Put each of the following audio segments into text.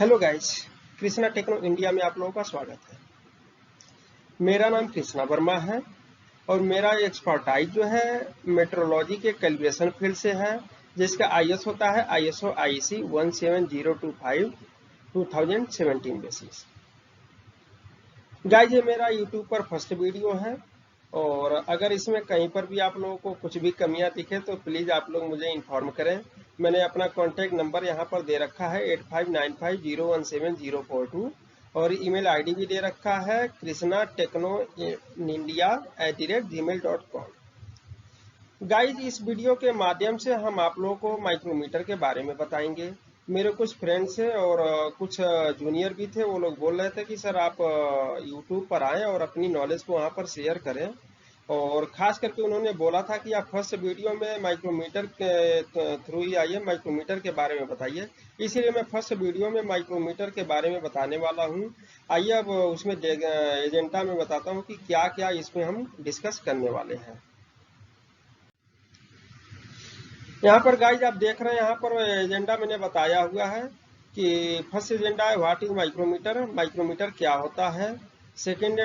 Hello guys, Krishna techno India में आप लोगों का स्वागत है। मेरा नाम कृष्णा वर्मा है और मेरा एक्सपर्टाइज जो है मेट्रोलॉजी के कैलिब्रेशन फील्ड से है, जिसका आईएस होता है ISO IEC 17025 2017 बेसिस। गाइस, ये मेरा यूट्यूब पर फर्स्ट वीडियो है और अगर इसमें कहीं पर भी आप लोगों को कुछ भी कमियां दिखे तो प्लीज़ आप लोग मुझे इन्फॉर्म करें। मैंने अपना कॉन्टैक्ट नंबर यहाँ पर दे रखा है 8595017042 और ईमेल आईडी भी दे रखा है krishnatechnoindia@gmail.com। गाइज, इस वीडियो के माध्यम से हम आप लोगों को माइक्रोमीटर के बारे में बताएंगे। मेरे कुछ फ्रेंड्स हैं और कुछ जूनियर भी थे, वो लोग बोल रहे थे कि सर आप यूट्यूब पर आएं और अपनी नॉलेज को वहाँ पर शेयर करें, और ख़ास करके उन्होंने बोला था कि आप फर्स्ट वीडियो में माइक्रोमीटर के थ्रू ही आइए, माइक्रोमीटर के बारे में बताइए। इसीलिए मैं फर्स्ट वीडियो में माइक्रोमीटर के बारे में बताने वाला हूँ। आइए अब उसमें एजेंडा में बताता हूँ कि क्या क्या इसमें हम डिस्कस करने वाले हैं। यहाँ पर गाइज आप देख रहे हैं, यहाँ पर एजेंडा मैंने बताया हुआ है कि फर्स्ट एजेंडा है व्हाट इज माइक्रोमीटर, माइक्रोमीटर क्या होता है। Second,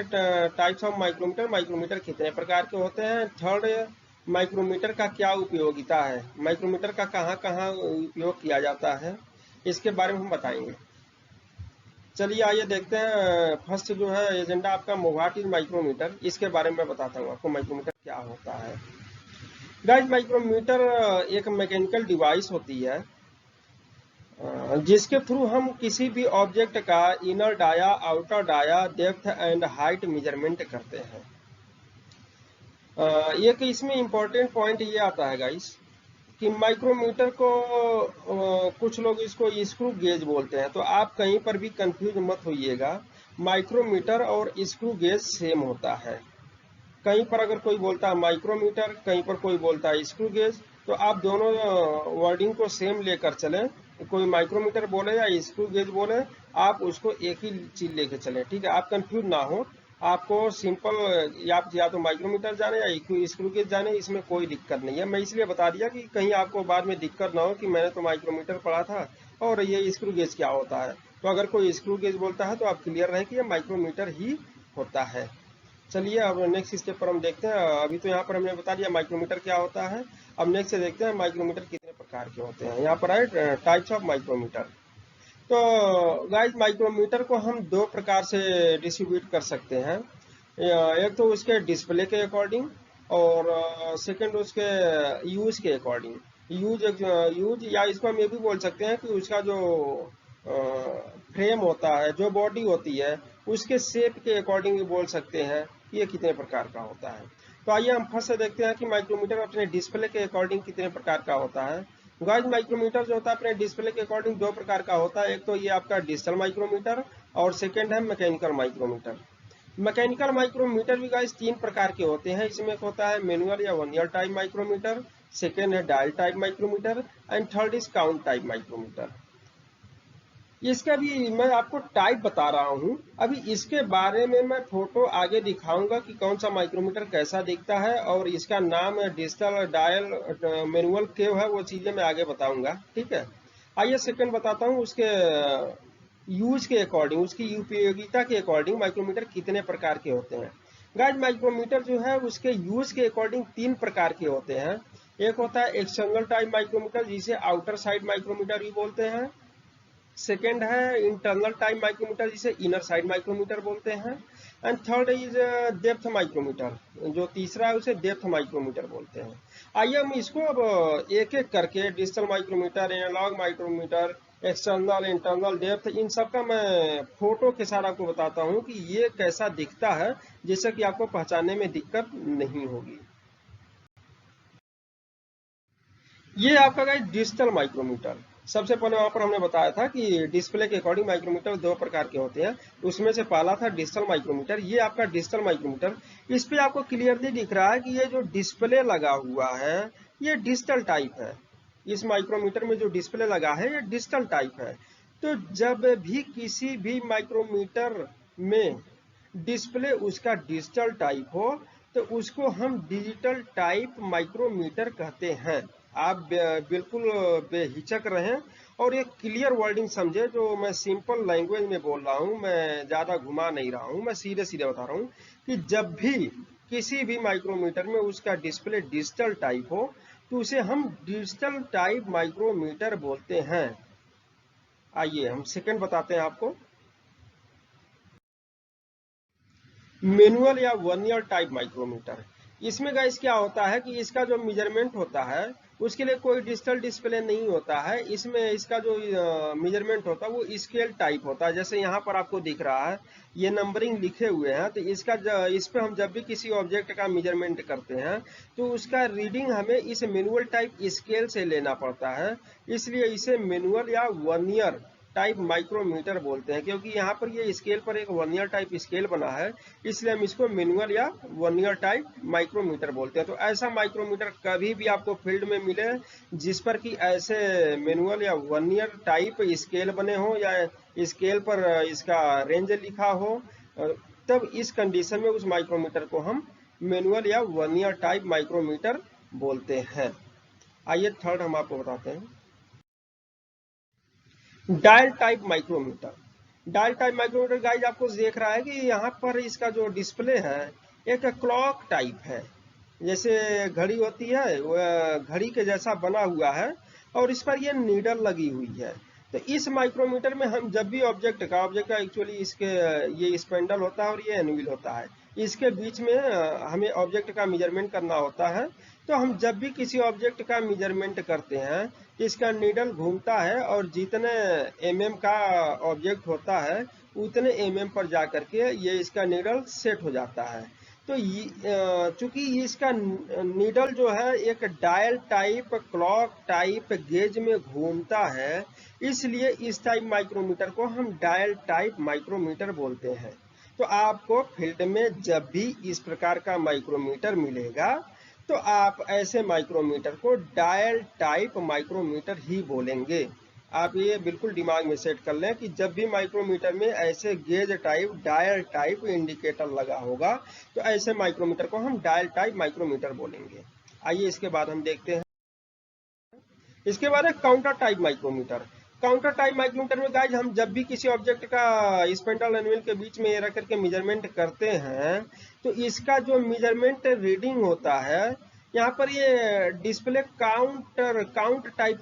types of micrometer, micrometer कितने प्रकार के होते हैं। थर्ड, माइक्रोमीटर का क्या उपयोगिता है, माइक्रोमीटर का कहाँ कहाँ उपयोग किया जाता है, इसके बारे में हम बताएंगे। चलिए आइए देखते हैं। फर्स्ट जो है एजेंडा आपका व्हाट इज माइक्रोमीटर, इसके बारे में बताता हूँ आपको माइक्रोमीटर क्या होता है। गाइस, माइक्रोमीटर एक मैकेनिकल डिवाइस होती है जिसके थ्रू हम किसी भी ऑब्जेक्ट का inner dia, outer dia, depth and height measurement करते हैं। एक इसमें इम्पोर्टेंट पॉइंट ये आता है गाइस कि माइक्रोमीटर को कुछ लोग इसको स्क्रू गेज बोलते हैं, तो आप कहीं पर भी कंफ्यूज मत होइएगा। माइक्रोमीटर और स्क्रू गेज सेम होता है। कहीं पर अगर कोई बोलता है माइक्रोमीटर, कहीं पर कोई बोलता है स्क्रू गेज, तो आप दोनों वर्डिंग को सेम लेकर चलें। कोई माइक्रोमीटर बोले या स्क्रू गेज बोले, आप उसको एक ही चीज लेकर चलें, ठीक है। आप कंफ्यूज ना हो। आपको सिंपल या तो माइक्रोमीटर जाने या स्क्रू गेज जाने, इसमें कोई दिक्कत नहीं है। मैं इसलिए बता दिया कि कहीं आपको बाद में दिक्कत ना हो कि मैंने तो माइक्रोमीटर पढ़ा था और ये स्क्रू गेज क्या होता है। तो अगर कोई स्क्रू गेज बोलता है तो आप क्लियर रहे कि ये माइक्रोमीटर ही होता है। चलिए अब नेक्स्ट स्टेप पर हम देखते हैं। अभी तो यहाँ पर हमने बता दिया माइक्रोमीटर क्या होता है। अब नेक्स्ट से देखते हैं माइक्रोमीटर कितने प्रकार के होते हैं। यहाँ पर है टाइप्स ऑफ माइक्रोमीटर। तो गाइस, माइक्रोमीटर को हम दो प्रकार से डिस्ट्रीब्यूट कर सकते हैं। एक तो उसके डिस्प्ले के अकॉर्डिंग और सेकंड उसके यूज के अकॉर्डिंग। यूज या इसको हम ये भी बोल सकते हैं कि उसका जो फ्रेम होता है, जो बॉडी होती है, उसके शेप के अकॉर्डिंग भी बोल सकते हैं कि ये कितने प्रकार का होता है। तो आइए हम फर्स्ट से देखते हैं कि माइक्रोमीटर अपने डिस्प्ले के अकॉर्डिंग कितने प्रकार का होता है। गाइस, माइक्रोमीटर जो होता है अपने डिस्प्ले के अकॉर्डिंग दो प्रकार का होता है। एक तो ये आपका डिजिटल माइक्रोमीटर और सेकेंड है मैकेनिकल माइक्रोमीटर। मैकेनिकल माइक्रोमीटर भी गाइस तीन प्रकार के होते हैं। इसमें एक होता है मैनुअल या वर्नियर टाइप माइक्रोमीटर, सेकेंड है dial type micrometer and third is count type micrometer. इसका भी मैं आपको टाइप बता रहा हूँ। अभी इसके बारे में मैं फोटो आगे दिखाऊंगा कि कौन सा माइक्रोमीटर कैसा दिखता है, और इसका नाम डिजिटल, डायल, मैनुअल क्या है, वो चीजें मैं आगे बताऊंगा, ठीक है। आइए सेकंड बताता हूँ उसके यूज के अकॉर्डिंग, उसकी उपयोगिता के अकॉर्डिंग माइक्रोमीटर कितने प्रकार के होते हैं। गाइस, माइक्रोमीटर जो है उसके यूज के अकॉर्डिंग तीन प्रकार के होते हैं। एक होता है एक्सटर्नल टाइप माइक्रोमीटर, जिसे आउटर साइड माइक्रोमीटर भी बोलते हैं। सेकेंड है इंटरनल टाइप माइक्रोमीटर, जिसे इनर साइड माइक्रोमीटर बोलते हैं। And third is depth micrometer, जो तीसरा है उसे डेप्थ माइक्रोमीटर बोलते हैं। आइए हम इसको अब एक एक करके digital micrometer, analog micrometer, external, internal, depth, इन सब का मैं फोटो के साथ आपको बताता हूँ कि ये कैसा दिखता है, जिससे कि आपको पहचानने में दिक्कत नहीं होगी। ये आपका गाइस डिजिटल माइक्रोमीटर। सबसे पहले वहां पर हमने बताया था कि डिस्प्ले के अकॉर्डिंग माइक्रोमीटर दो प्रकार के होते हैं। उसमें से पहला था डिजिटल माइक्रोमीटर। ये आपका डिजिटल माइक्रोमीटर, इस पे आपको क्लियरली दिख रहा है कि ये जो डिस्प्ले लगा हुआ है ये डिजिटल टाइप है। इस माइक्रोमीटर में जो डिस्प्ले लगा है ये डिजिटल टाइप है। तो जब भी किसी भी माइक्रोमीटर में डिस्प्ले उसका डिजिटल टाइप हो तो उसको हम डिजिटल टाइप माइक्रोमीटर कहते हैं। आप बिल्कुल बेहिचक रहें और एक क्लियर वर्डिंग समझे, जो मैं सिंपल लैंग्वेज में बोल रहा हूँ, मैं ज़्यादा घुमा नहीं रहा हूँ, मैं सीधे सीधे बता रहा हूँ कि जब भी किसी भी माइक्रोमीटर में उसका डिस्प्ले डिजिटल टाइप हो तो उसे हम डिजिटल टाइप माइक्रोमीटर बोलते हैं। आइए हम सेकंड बताते हैं आपको, मैनुअल या वर्नियर टाइप माइक्रोमीटर। इसमें गाइस क्या होता है कि इसका जो मेजरमेंट होता है उसके लिए कोई डिजिटल डिस्प्ले नहीं होता है। इसमें इसका जो मेजरमेंट होता है वो स्केल टाइप होता है। जैसे यहाँ पर आपको दिख रहा है ये नंबरिंग लिखे हुए हैं, तो इस पे हम जब भी किसी ऑब्जेक्ट का मेजरमेंट करते हैं तो उसका रीडिंग हमें इस मैनुअल टाइप स्केल से लेना पड़ता है। इसलिए इसे मैनुअल या वर्नियर टाइप माइक्रोमीटर बोलते हैं, क्योंकि यहाँ पर ये स्केल पर एक वर्नियर टाइप स्केल बना है, इसलिए हम इसको मैनुअल या वर्नियर टाइप माइक्रोमीटर बोलते हैं। तो ऐसा माइक्रोमीटर कभी भी आपको फील्ड में मिले जिस पर कि ऐसे मैनुअल या वर्नियर टाइप स्केल बने हो या स्केल पर इसका रेंज लिखा हो, तब इस कंडीशन में उस माइक्रोमीटर को हम मैनुअल या वर्नियर टाइप माइक्रोमीटर बोलते हैं। आइए थर्ड हम आपको बताते हैं, dial type micrometer. Dial type micrometer guys आपको देख रहा है कि यहाँ पर इसका जो डिस्प्ले है एक क्लॉक टाइप है, जैसे घड़ी होती है घड़ी के जैसा बना हुआ है और इस पर ये नीडल लगी हुई है। तो इस माइक्रोमीटर में हम जब भी ऑब्जेक्ट का एक्चुअली इसके ये स्पेंडल होता है और ये एनविल होता है, इसके बीच में हमें ऑब्जेक्ट का मेजरमेंट करना होता है। तो हम जब भी किसी ऑब्जेक्ट का मेजरमेंट करते हैं इसका नीडल घूमता है और जितने mm का ऑब्जेक्ट होता है उतने mm पर जा करके ये इसका नीडल सेट हो जाता है। तो चूंकि इसका नीडल जो है एक dial type clock type gauge में घूमता है, इसलिए इस टाइप माइक्रोमीटर को हम डायल टाइप माइक्रोमीटर बोलते हैं। तो आपको फील्ड में जब भी इस प्रकार का माइक्रोमीटर मिलेगा तो आप ऐसे माइक्रोमीटर को डायल टाइप माइक्रोमीटर ही बोलेंगे। आप ये बिल्कुल दिमाग में सेट कर लें कि जब भी माइक्रोमीटर में ऐसे gauge type dial type indicator लगा होगा तो ऐसे माइक्रोमीटर को हम डायल टाइप माइक्रोमीटर बोलेंगे। आइए इसके बाद हम देखते हैं, इसके बाद है counter type micrometer. Counter type micrometer में गाइज हम जब भी किसी ऑब्जेक्ट का स्पेंडल एनविल के बीच में रख करके मेजरमेंट करते हैं तो इसका जो मेजरमेंट रीडिंग होता है, यहाँ पर ये डिस्प्ले काउंट टाइप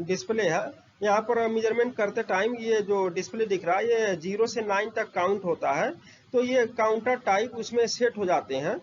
डिस्प्ले है। यहाँ पर मेजरमेंट करते टाइम ये जो डिस्प्ले दिख रहा है ये 0 से 9 तक काउंट होता है। तो ये काउंटर टाइप उसमें सेट हो जाते हैं,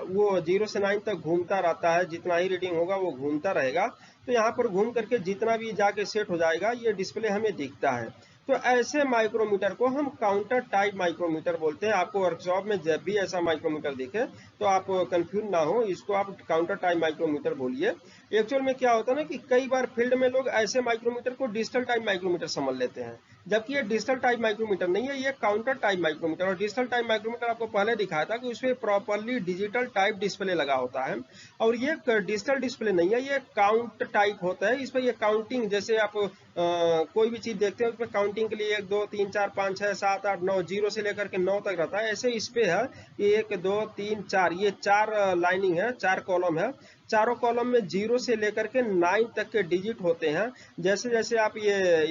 वो 0 से 9 तक घूमता रहता है, जितना ही रीडिंग होगा वो घूमता रहेगा। तो यहाँ पर घूम करके जितना भी जाके सेट हो जाएगा ये डिस्प्ले हमें दिखता है। तो ऐसे माइक्रोमीटर को हम काउंटर टाइप माइक्रोमीटर बोलते हैं। आपको वर्कशॉप में जब भी ऐसा माइक्रोमीटर दिखे तो आप कंफ्यूज ना हो, इसको आप काउंटर टाइप माइक्रोमीटर बोलिए। एक्चुअल में क्या होता है ना कि कई बार फील्ड में लोग ऐसे माइक्रोमीटर को डिजिटल टाइप माइक्रोमीटर समझ लेते हैं, जबकि ये डिजिटल टाइप माइक्रोमीटर नहीं है, ये काउंटर टाइप माइक्रोमीटर। और डिजिटल टाइप माइक्रोमीटर आपको पहले दिखाया था कि उसमें प्रॉपरली डिजिटल टाइप डिस्प्ले लगा होता है, और ये डिजिटल डिस्प्ले नहीं है, ये काउंट टाइप होता है। इस पर ये काउंटिंग, जैसे आप कोई भी चीज देखते हैं उसमें काउंटिंग के लिए 1 2 3 4 5 6 7 8 9 0 से लेकर के 9 तक रहता है। ऐसे इस पे है 1 2 3 4, ये 4 लाइनिंग है, 4 कॉलम है। चारों कॉलम में 0 से लेकर के 9 तक के डिजिट होते हैं। जैसे जैसे आप ये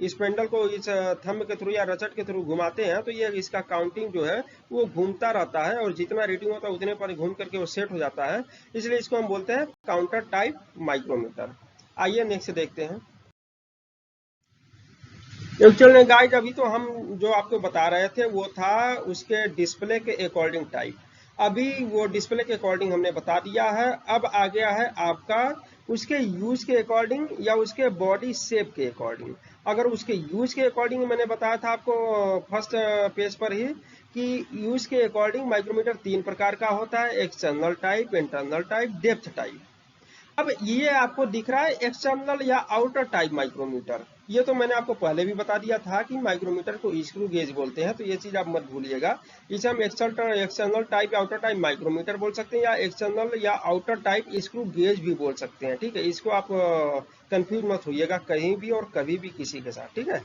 इस पेंडल को इस थंब के थ्रू या रचट के थ्रू घुमाते हैं तो ये इसका काउंटिंग जो है वो घूमता रहता है और जितना रीडिंग होता है उतने पर घूम करके वो सेट हो जाता है। इसलिए इसको हम बोलते हैं काउंटर टाइप माइक्रोमीटर। आइए नेक्स्ट देखते हैं। एक्चुअल में गाइज अभी तो हम जो आपको बता रहे थे वो था उसके डिस्प्ले के अकॉर्डिंग टाइप। अभी वो डिस्प्ले के अकॉर्डिंग हमने बता दिया है। अब आ गया है आपका उसके यूज के अकॉर्डिंग या उसके बॉडी शेप के अकॉर्डिंग। अगर उसके यूज के अकॉर्डिंग मैंने बताया था आपको फर्स्ट पेज पर ही कि यूज के अकॉर्डिंग माइक्रोमीटर 3 प्रकार का होता है, external type, internal type, depth type. अब ये आपको दिख रहा है एक्सटर्नल या आउटर टाइप माइक्रोमीटर। ये तो मैंने आपको पहले भी बता दिया था कि माइक्रोमीटर को स्क्रू गेज बोलते हैं, तो ये चीज आप मत भूलिएगा। इसे हम एक्सटर्नल टाइप या आउटर टाइप माइक्रोमीटर बोल सकते हैं, या एक्सटर्नल या आउटर टाइप स्क्रू गेज भी बोल सकते हैं। ठीक है, इसको आप कंफ्यूज मत होइएगा कहीं भी और कभी भी किसी के साथ। ठीक है,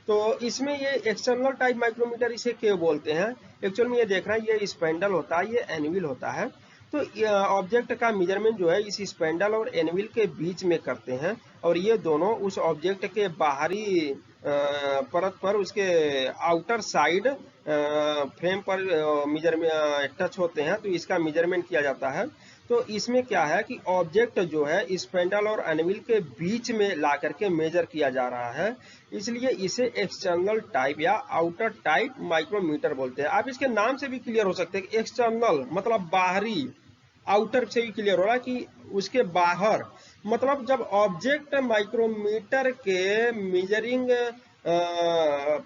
तो इसमें ये एक्सटर्नल टाइप माइक्रोमीटर इसे क्यों बोलते हैं? एक्चुअल में ये देख रहा है ये स्पेंडल होता है, ये एनविल होता है, तो ऑब्जेक्ट का मेजरमेंट जो है इस स्पेंडल और एनविल के बीच में करते हैं, और ये दोनों उस ऑब्जेक्ट के बाहरी परत पर उसके आउटर साइड फ्रेम पर मेजरमेंट टच होते हैं, तो इसका मेजरमेंट किया जाता है। तो इसमें क्या है कि ऑब्जेक्ट जो है स्पेंडल और एनविल के बीच में ला करके मेजर किया जा रहा है, इसलिए इसे एक्सटर्नल टाइप या आउटर टाइप माइक्रोमीटर बोलते हैं। आप इसके नाम से भी क्लियर हो सकते हैं कि एक्सटर्नल मतलब बाहरी, आउटर से भी क्लियर हो रहा है कि उसके बाहर, मतलब जब ऑब्जेक्ट माइक्रोमीटर के मेजरिंग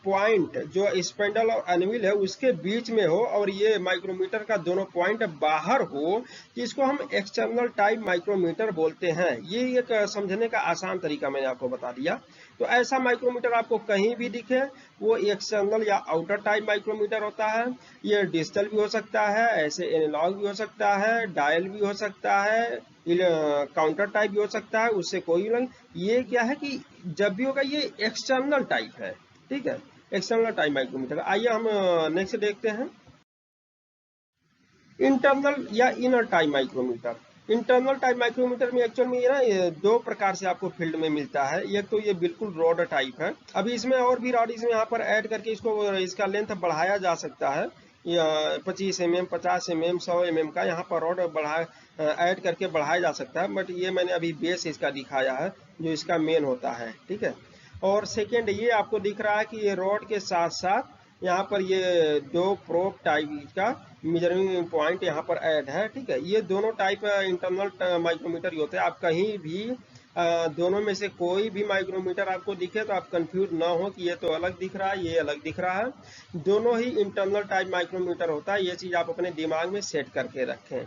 पॉइंट जो स्पेंडल और एनविल है उसके बीच में हो और ये माइक्रोमीटर का दोनों पॉइंट बाहर हो, तो इसको हम एक्सटर्नल टाइप माइक्रोमीटर बोलते हैं। ये एक समझने का आसान तरीका मैंने आपको बता दिया। तो ऐसा माइक्रोमीटर आपको कहीं भी दिखे वो एक्सटर्नल या आउटर टाइप माइक्रोमीटर होता है। ये डिजिटल भी हो सकता है, ऐसे एनालॉग भी हो सकता है, डायल भी हो सकता है, काउंटर टाइप भी हो सकता है, उससे कोई नहीं। ये क्या है कि जब भी होगा ये एक्सटर्नल टाइप है, ठीक है, एक्सटर्नल टाइप माइक्रोमीटर। आइए हम नेक्स्ट देखते हैं, इंटरनल या inner type micrometer. Internal type micrometer में एक्चुअल में ये ना ये दो प्रकार से आपको फील्ड में मिलता है। एक तो ये बिल्कुल रॉड टाइप है, अभी इसमें और भी रॉड इसमें यहाँ पर ऐड करके इसको इसका लेंथ बढ़ाया जा सकता है, या 25 mm, 50 mm, 100 mm का यहाँ पर रॉड बढ़ा ऐड करके बढ़ाया जा सकता है, बट ये मैंने अभी बेस इसका दिखाया है जो इसका मेन होता है, ठीक है। और सेकेंड ये आपको दिख रहा है कि ये रॉड के साथ साथ यहाँ पर ये दो प्रोब टाइप का मेजरिंग पॉइंट यहाँ पर ऐड है, ठीक है। ये दोनों टाइप इंटरनल माइक्रोमीटर ही होते हैं। आप कहीं भी दोनों में से कोई भी माइक्रोमीटर आपको दिखे तो आप कंफ्यूज ना हो कि ये तो अलग दिख रहा है, ये अलग दिख रहा है। दोनों ही इंटरनल टाइप माइक्रोमीटर होता है, ये चीज आप अपने दिमाग में सेट करके रखें।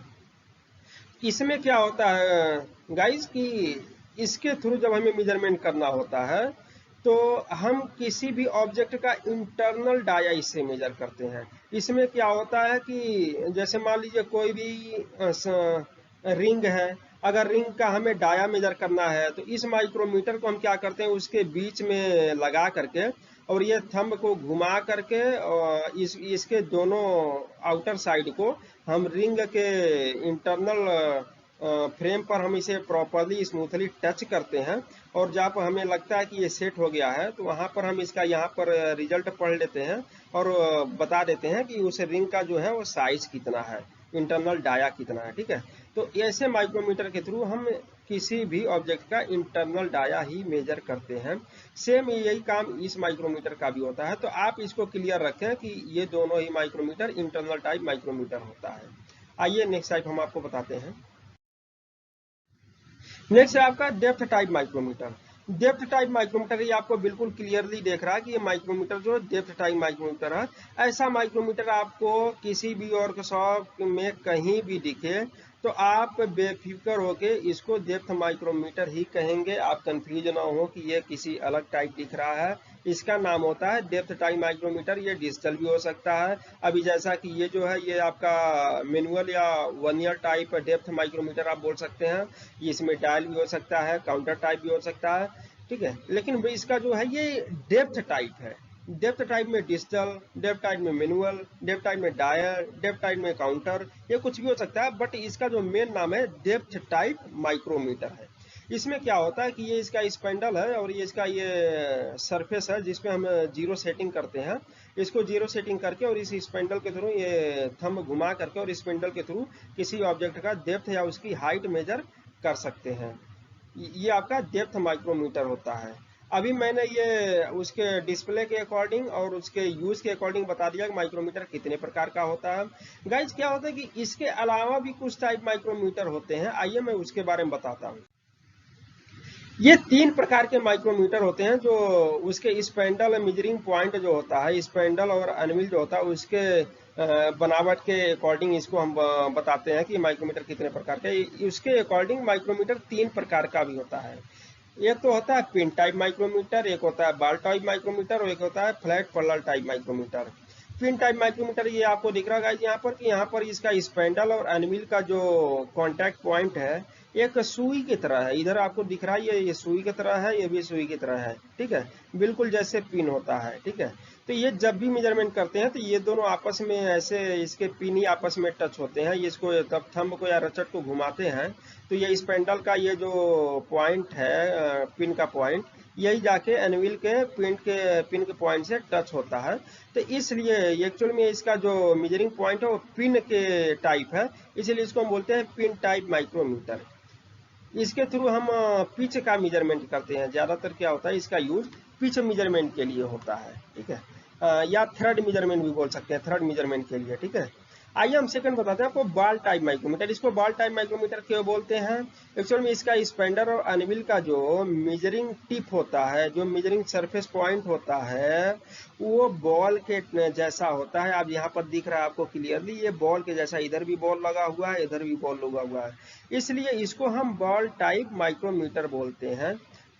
इसमें क्या होता है गाइस कि इसके थ्रू जब हमें मेजरमेंट करना होता है तो हम किसी भी ऑब्जेक्ट का इंटरनल डाया इससे मेजर करते हैं। इसमें क्या होता है कि जैसे मान लीजिए कोई भी रिंग है, अगर रिंग का हमें डाया मेजर करना है तो इस माइक्रोमीटर को हम क्या करते हैं उसके बीच में लगा करके और ये थंब को घुमा करके और इसके दोनों आउटर साइड को हम रिंग के इंटरनल फ्रेम पर हम इसे प्रॉपरली स्मूथली टच करते हैं, और जब हमें लगता है कि ये सेट हो गया है तो वहां पर हम इसका यहाँ पर रिजल्ट पढ़ लेते हैं और बता देते हैं कि उस रिंग का जो है वो साइज कितना है, इंटरनल डाया कितना है, ठीक है। तो ऐसे माइक्रोमीटर के थ्रू हम किसी भी ऑब्जेक्ट का इंटरनल डाया ही मेजर करते हैं। सेम यही काम इस माइक्रोमीटर का भी होता है। तो आप इसको क्लियर रखें कि ये दोनों ही माइक्रोमीटर इंटरनल टाइप माइक्रोमीटर होता है। आइए नेक्स्ट टाइप हम आपको बताते हैं। नेक्स्ट है आपका depth type micrometer. Depth type micrometer ये आपको बिल्कुल क्लियरली देख रहा है कि ये माइक्रोमीटर जो डेप्थ टाइप माइक्रोमीटर है। ऐसा माइक्रोमीटर आपको किसी भी वर्कशॉप में कहीं भी दिखे तो आप बेफिक्र होके इसको डेप्थ माइक्रोमीटर ही कहेंगे। आप कंफ्यूज ना हो कि ये किसी अलग टाइप दिख रहा है, इसका नाम होता है डेप्थ टाइप माइक्रोमीटर। ये डिजिटल भी हो सकता है, अभी जैसा कि ये जो है ये आपका मैनुअल या वर्नियर टाइप डेप्थ माइक्रोमीटर आप बोल सकते हैं। इसमें डायल भी हो सकता है, काउंटर टाइप भी हो सकता है, ठीक है। लेकिन इसका जो है ये डेप्थ टाइप है। डेप्थ टाइप में डिजिटल, डेप्थ टाइप में मैनुअल, डेप्थ टाइप में डायल, डेप्थ टाइप में काउंटर, ये कुछ भी हो सकता है, बट इसका जो मेन नाम है डेप्थ टाइप माइक्रोमीटर है। इसमें क्या होता है कि ये इसका स्पेंडल है और ये इसका ये सरफेस है जिसपे हम जीरो सेटिंग करते हैं। इसको जीरो सेटिंग करके और इस स्पेंडल के थ्रू ये थंब घुमा करके और स्पेंडल के थ्रू किसी ऑब्जेक्ट का डेप्थ या उसकी हाइट मेजर कर सकते हैं। ये आपका डेप्थ माइक्रोमीटर होता है। अभी मैंने ये उसके डिस्प्ले के अकॉर्डिंग और उसके यूज के अकॉर्डिंग बता दिया कि माइक्रोमीटर कितने प्रकार का होता है। गाइज क्या होता है कि इसके अलावा भी कुछ टाइप माइक्रोमीटर होते हैं, आइए मैं उसके बारे में बताता हूँ। ये तीन प्रकार के माइक्रोमीटर होते हैं जो उसके स्पेंडल मेजरिंग पॉइंट जो होता है, स्पेंडल और एनविल जो होता है उसके बनावट के अकॉर्डिंग इसको हम बताते हैं कि माइक्रोमीटर कितने प्रकार के। उसके अकॉर्डिंग माइक्रोमीटर तीन प्रकार का भी होता है। एक तो होता है पिन टाइप माइक्रोमीटर, एक होता है बॉल टाइप माइक्रोमीटर और एक होता है फ्लैट पर्लर type micrometer. Pin type micrometer ये आपको दिख रहा है यहाँ पर कि यहाँ पर इसका स्पेंडल और एनविल का जो कॉन्टैक्ट पॉइंट है एक सुई की तरह है। इधर आपको दिख रहा है ये सुई की तरह है, ये भी सुई की तरह है, ठीक है, बिल्कुल जैसे पिन होता है, ठीक है। तो ये जब भी मेजरमेंट करते हैं तो ये दोनों आपस में ऐसे इसके पिन ही आपस में टच होते हैं। ये इसको तब थंब को या रचट को घुमाते हैं तो ये स्पेंडल का ये जो पॉइंट है, पिन का पॉइंट, यही जाके एनविल के पिन के पॉइंट से टच होता है। तो इसलिए एक्चुअल में इसका जो मेजरिंग पॉइंट है वो पिन के टाइप है, इसलिए इसको हम बोलते हैं पिन टाइप माइक्रोमीटर। इसके थ्रू हम पिच का मेजरमेंट करते हैं। ज्यादातर क्या होता है इसका यूज पिच मेजरमेंट के लिए होता है, ठीक है, या थ्रेड मेजरमेंट भी बोल सकते हैं, थ्रेड मेजरमेंट के लिए, ठीक है। आइए हम सेकंड बताते हैं आपको, बॉल टाइप माइक्रोमीटर। इसको बॉल टाइप माइक्रोमीटर क्यों बोलते हैं? एक्चुअल में इसका स्पेंडर और अनविल का जो मेजरिंग टिप होता है, जो मेजरिंग सरफेस पॉइंट होता है, वो बॉल के जैसा होता है। आप यहाँ पर दिख रहा है आपको क्लियरली, ये बॉल के जैसा, इधर भी बॉल लगा हुआ है, इधर भी बॉल लगा हुआ है, इसलिए इसको हम बॉल टाइप माइक्रोमीटर बोलते हैं।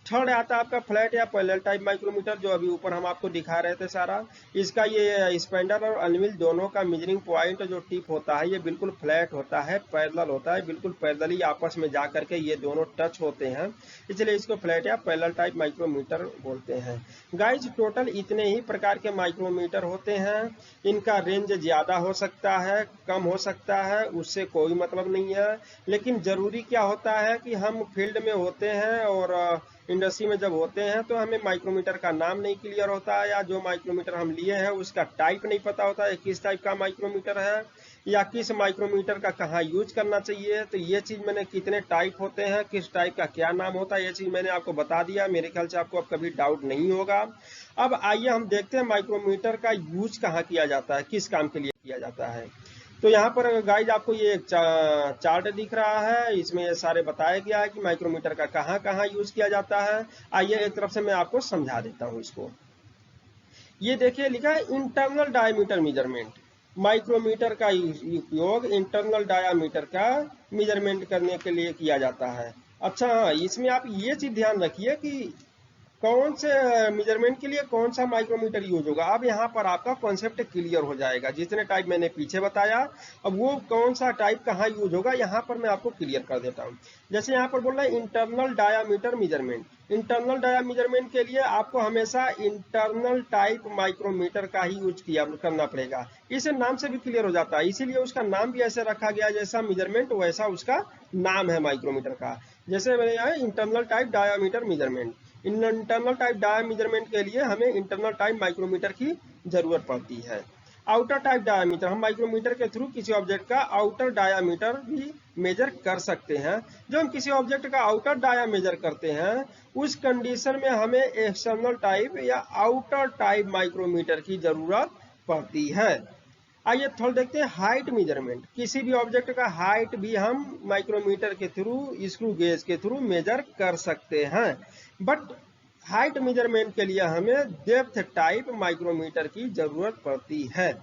थर्ड आता है आपका फ्लैट या पैरेलल टाइप माइक्रोमीटर, जो अभी ऊपर हम आपको दिखा रहे थे सारा। इसका ये स्पेंडर और अनविल दोनों का मेजरिंग पॉइंट जो टिप होता है ये बिल्कुल फ्लैट होता है, पैरेलल होता है, बिल्कुल पैरेलली आपस में जा करके ये दोनों टच होते हैं, इसलिए इसको फ्लैट या पैरेलल टाइप माइक्रोमीटर बोलते हैं। गाइज टोटल इतने ही प्रकार के माइक्रोमीटर होते हैं। इनका रेंज ज्यादा हो सकता है, कम हो सकता है, उससे कोई मतलब नहीं है। लेकिन जरूरी क्या होता है कि हम फील्ड में होते हैं और इंडस्ट्री में जब होते हैं तो हमें माइक्रोमीटर का नाम नहीं क्लियर होता है, या जो माइक्रोमीटर हम लिए हैं उसका टाइप नहीं पता होता है, किस टाइप का माइक्रोमीटर है या किस माइक्रोमीटर का कहाँ यूज करना चाहिए। तो ये चीज मैंने, कितने टाइप होते हैं, किस टाइप का क्या नाम होता है, ये चीज मैंने आपको बता दिया। मेरे ख्याल से आपको अब कभी डाउट नहीं होगा। अब आइए हम देखते हैं माइक्रोमीटर का यूज कहाँ किया जाता है, किस काम के लिए किया जाता है। तो यहाँ पर गाइज आपको ये एक चार्ट दिख रहा है, इसमें ये सारे बताया गया है कि माइक्रोमीटर का कहाँ कहाँ यूज किया जाता है। आइए एक तरफ से मैं आपको समझा देता हूँ इसको। ये देखिए लिखा है इंटरनल डायमीटर मेजरमेंट। माइक्रोमीटर का उपयोग इंटरनल डायमीटर का मेजरमेंट करने के लिए किया जाता है। अच्छा हाँ, इसमें आप ये चीज ध्यान रखिए कि कौन से मेजरमेंट के लिए कौन सा माइक्रोमीटर यूज होगा। अब यहाँ पर आपका कॉन्सेप्ट क्लियर हो जाएगा, जितने टाइप मैंने पीछे बताया, अब वो कौन सा टाइप कहाँ यूज होगा यहाँ पर मैं आपको क्लियर कर देता हूँ। जैसे यहाँ पर बोल रहा है internal diameter measurement. Internal dia measurement के लिए आपको हमेशा इंटरनल टाइप माइक्रोमीटर का ही यूज करना पड़ेगा। इस नाम से भी क्लियर हो जाता है, इसीलिए उसका नाम भी ऐसे रखा गया, जैसा मेजरमेंट वैसा उसका नाम है माइक्रोमीटर का। जैसे मैंने यहाँ internal type diameter measurement, internal type dia measurement के लिए हमें इंटरनल टाइप माइक्रोमीटर की जरूरत पड़ती है। आउटर टाइप डायामीटर, हम माइक्रोमीटर के थ्रू किसी ऑब्जेक्ट का आउटर डायामीटर भी मेजर कर सकते हैं। जो हम किसी ऑब्जेक्ट का आउटर डाया मेजर करते हैं, उस कंडीशन में हमें एक्सटर्नल टाइप या आउटर टाइप माइक्रोमीटर की जरूरत पड़ती है। आइए थोड़ा देखते हैं हाइट मेजरमेंट। किसी भी ऑब्जेक्ट का हाइट भी हम माइक्रोमीटर के थ्रू, स्क्रू गेज के थ्रू मेजर कर सकते हैं, बट हाइट मेजरमेंट के लिए हमें डेप्थ टाइप माइक्रोमीटर की जरूरत पड़ती है।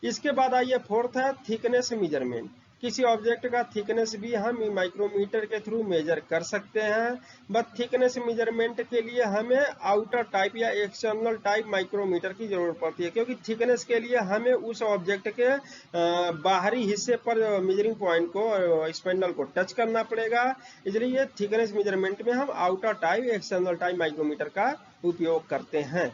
इसके बाद आइए फोर्थ है थिकनेस मेजरमेंट। किसी ऑब्जेक्ट का थिकनेस भी हम माइक्रोमीटर के थ्रू मेजर कर सकते हैं, बट थिकनेस मेजरमेंट के लिए हमें आउटर टाइप या एक्सटर्नल टाइप माइक्रोमीटर की जरूरत पड़ती है, क्योंकि थिकनेस के लिए हमें उस ऑब्जेक्ट के बाहरी हिस्से पर मेजरिंग पॉइंट को, स्पेंडल को टच करना पड़ेगा, इसलिए थिकनेस मेजरमेंट में हम outer type external type micrometer का उपयोग करते हैं।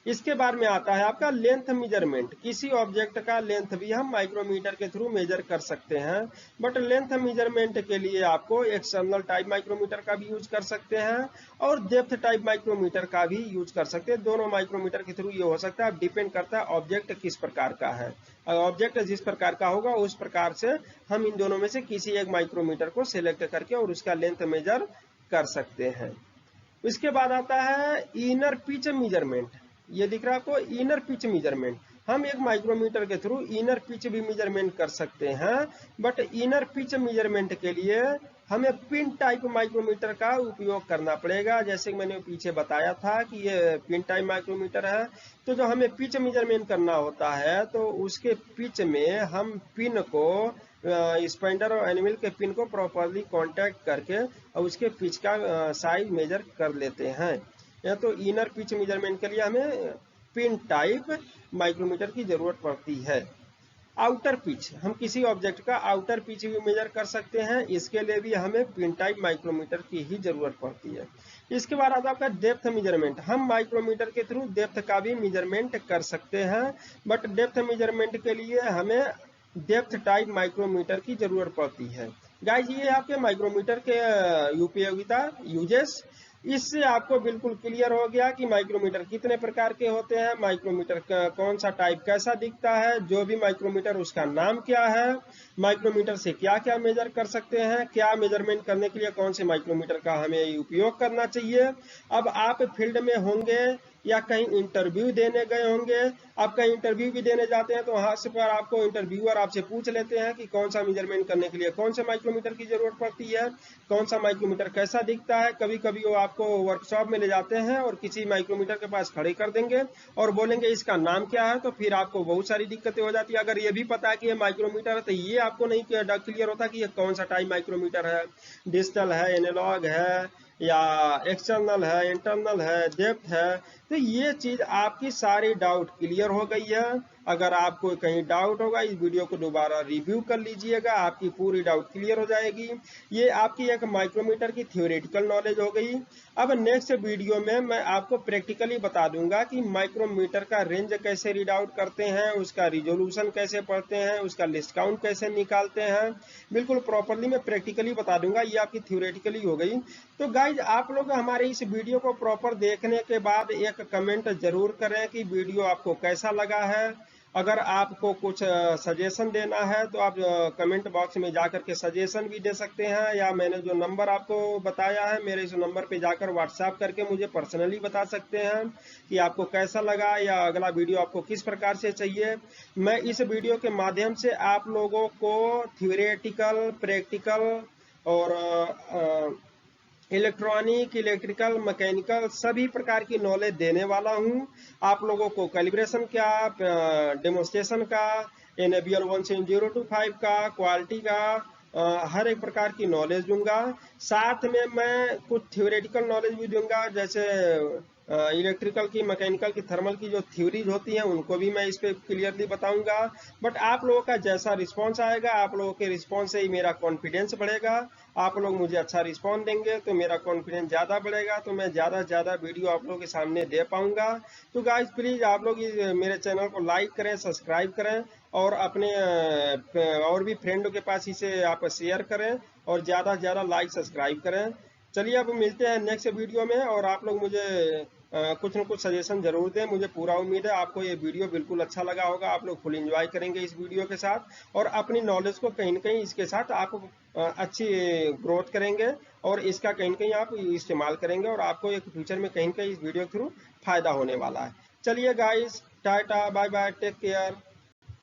इसके बाद में आता है आपका लेंथ मेजरमेंट। किसी ऑब्जेक्ट का लेंथ भी हम माइक्रोमीटर के थ्रू मेजर कर सकते हैं, बट लेंथ मेजरमेंट के लिए आपको एक्सटर्नल टाइप माइक्रोमीटर का भी यूज कर सकते हैं और डेप्थ टाइप माइक्रोमीटर का भी यूज कर सकते हैं। दोनों माइक्रोमीटर के थ्रू ये हो सकता है, डिपेंड करता है ऑब्जेक्ट किस प्रकार का है। ऑब्जेक्ट जिस प्रकार का होगा उस प्रकार से हम इन दोनों में से किसी एक माइक्रोमीटर को सिलेक्ट करके और उसका लेंथ मेजर कर सकते हैं। इसके बाद आता है इनर पिच मेजरमेंट। ये दिख रहा है आपको इनर पिच मेजरमेंट। हम एक माइक्रोमीटर के थ्रू इनर पिच भी मेजरमेंट कर सकते हैं, बट इनर पिच मेजरमेंट के लिए हमें पिन टाइप माइक्रोमीटर का उपयोग करना पड़ेगा। जैसे कि मैंने पीछे बताया था कि ये पिन टाइप माइक्रोमीटर है, तो जो हमें पिच मेजरमेंट करना होता है तो उसके पिच में हम पिन को, स्पेंडर और एनिमल के पिन को प्रॉपरली कांटेक्ट करके और उसके पिच का साइज मेजर कर लेते हैं। या तो इनर पिच मेजरमेंट के लिए हमें पिन टाइप माइक्रोमीटर की जरूरत पड़ती है। आउटर पिच, हम किसी ऑब्जेक्ट का आउटर पिच भी मेजर कर सकते हैं, इसके लिए भी हमें पिन टाइप माइक्रोमीटर की ही जरूरत पड़ती है। इसके बाद आता है आपका डेप्थ मेजरमेंट। हम माइक्रोमीटर के थ्रू डेप्थ का भी मेजरमेंट कर सकते हैं, बट डेप्थ मेजरमेंट के लिए हमें डेप्थ टाइप माइक्रोमीटर की जरूरत पड़ती है। गाइस ये आपके माइक्रोमीटर के उपयोगिता यूजेस, इससे आपको बिल्कुल क्लियर हो गया कि माइक्रोमीटर कितने प्रकार के होते हैं, माइक्रोमीटर का कौन सा टाइप कैसा दिखता है, जो भी माइक्रोमीटर उसका नाम क्या है, माइक्रोमीटर से क्या क्या मेजर कर सकते हैं, क्या मेजरमेंट करने के लिए कौन से माइक्रोमीटर का हमें उपयोग करना चाहिए। अब आप फील्ड में होंगे या कहीं इंटरव्यू देने गए होंगे, आप कहीं इंटरव्यू भी देने जाते हैं तो वहां से पर आपको इंटरव्यूअर आपसे पूछ लेते हैं कि कौन सा मेजरमेंट करने के लिए कौन से माइक्रोमीटर की जरूरत पड़ती है, कौन सा माइक्रोमीटर कैसा दिखता है। कभी कभी वो आपको वर्कशॉप में ले जाते हैं और किसी माइक्रोमीटर के पास खड़े कर देंगे और बोलेंगे इसका नाम क्या है, तो फिर आपको बहुत सारी दिक्कतें हो जाती है। अगर ये भी पता है कि ये माइक्रोमीटर है तो ये आपको नहीं क्लियर होता कि ये कौन सा टाइप माइक्रोमीटर है, डिजिटल है, एनालॉग है या एक्सटर्नल है, इंटरनल है, डेप्थ है। तो ये चीज आपकी सारी डाउट क्लियर हो गई है। अगर आपको कहीं डाउट होगा इस वीडियो को दोबारा रिव्यू कर लीजिएगा, आपकी पूरी डाउट क्लियर हो जाएगी। ये आपकी एक माइक्रोमीटर की थ्योरेटिकल नॉलेज हो गई। अब नेक्स्ट वीडियो में मैं आपको प्रैक्टिकली बता दूंगा कि माइक्रोमीटर का रेंज कैसे रीड आउट करते हैं, उसका रिजोल्यूशन कैसे पढ़ते हैं, उसका लिस्ट काउंट कैसे निकालते हैं, बिल्कुल प्रॉपरली मैं प्रैक्टिकली बता दूंगा। ये आपकी थ्योरेटिकली हो गई। तो गाइज आप लोग हमारे इस वीडियो को प्रॉपर देखने के बाद एक कमेंट जरूर करें कि वीडियो आपको कैसा लगा है। अगर आपको कुछ सजेशन देना है तो आप कमेंट बॉक्स में जाकर के सजेशन भी दे सकते हैं, या मैंने जो नंबर आपको बताया है मेरे इस नंबर पे जाकर व्हाट्सएप करके मुझे पर्सनली बता सकते हैं कि आपको कैसा लगा या अगला वीडियो आपको किस प्रकार से चाहिए। मैं इस वीडियो के माध्यम से आप लोगों को थ्योरेटिकल, प्रैक्टिकल और इलेक्ट्रॉनिक, इलेक्ट्रिकल, मैकेनिकल सभी प्रकार की नॉलेज देने वाला हूं। आप लोगों को कैलिब्रेशन का, डेमोन्स्ट्रेशन का, एनएबीएल 17025 का, क्वालिटी का, हर एक प्रकार की नॉलेज दूंगा। साथ में मैं कुछ थ्योरेटिकल नॉलेज भी दूंगा, जैसे इलेक्ट्रिकल की, मैकेनिकल की, थर्मल की जो थ्योरीज होती हैं उनको भी मैं इस पे क्लियरली बताऊंगा। बट आप लोगों का जैसा रिस्पांस आएगा, आप लोगों के रिस्पांस से ही मेरा कॉन्फिडेंस बढ़ेगा। आप लोग मुझे अच्छा रिस्पॉन्स देंगे तो मेरा कॉन्फिडेंस ज़्यादा बढ़ेगा, तो मैं ज़्यादा से ज़्यादा वीडियो आप लोगों के सामने दे पाऊंगा। तो गाइज प्लीज़ आप लोग मेरे चैनल को लाइक करें, सब्सक्राइब करें और अपने और भी फ्रेंडों के पास इसे आप शेयर करें और ज़्यादा से ज़्यादा लाइक सब्सक्राइब करें। चलिए अब मिलते हैं नेक्स्ट वीडियो में, और आप लोग मुझे कुछ न कुछ सजेशन जरूर दें। मुझे पूरा उम्मीद है आपको ये वीडियो बिल्कुल अच्छा लगा होगा, आप लोग फुल एंजॉय करेंगे इस वीडियो के साथ और अपनी नॉलेज को कहीं न कहीं इसके साथ आप अच्छी ग्रोथ करेंगे और इसका कहीं न कहीं आप इस्तेमाल करेंगे और आपको एक फ्यूचर में कहीं न कहीं इस वीडियो के थ्रू फायदा होने वाला है। चलिए guys, tata, bye bye, take care.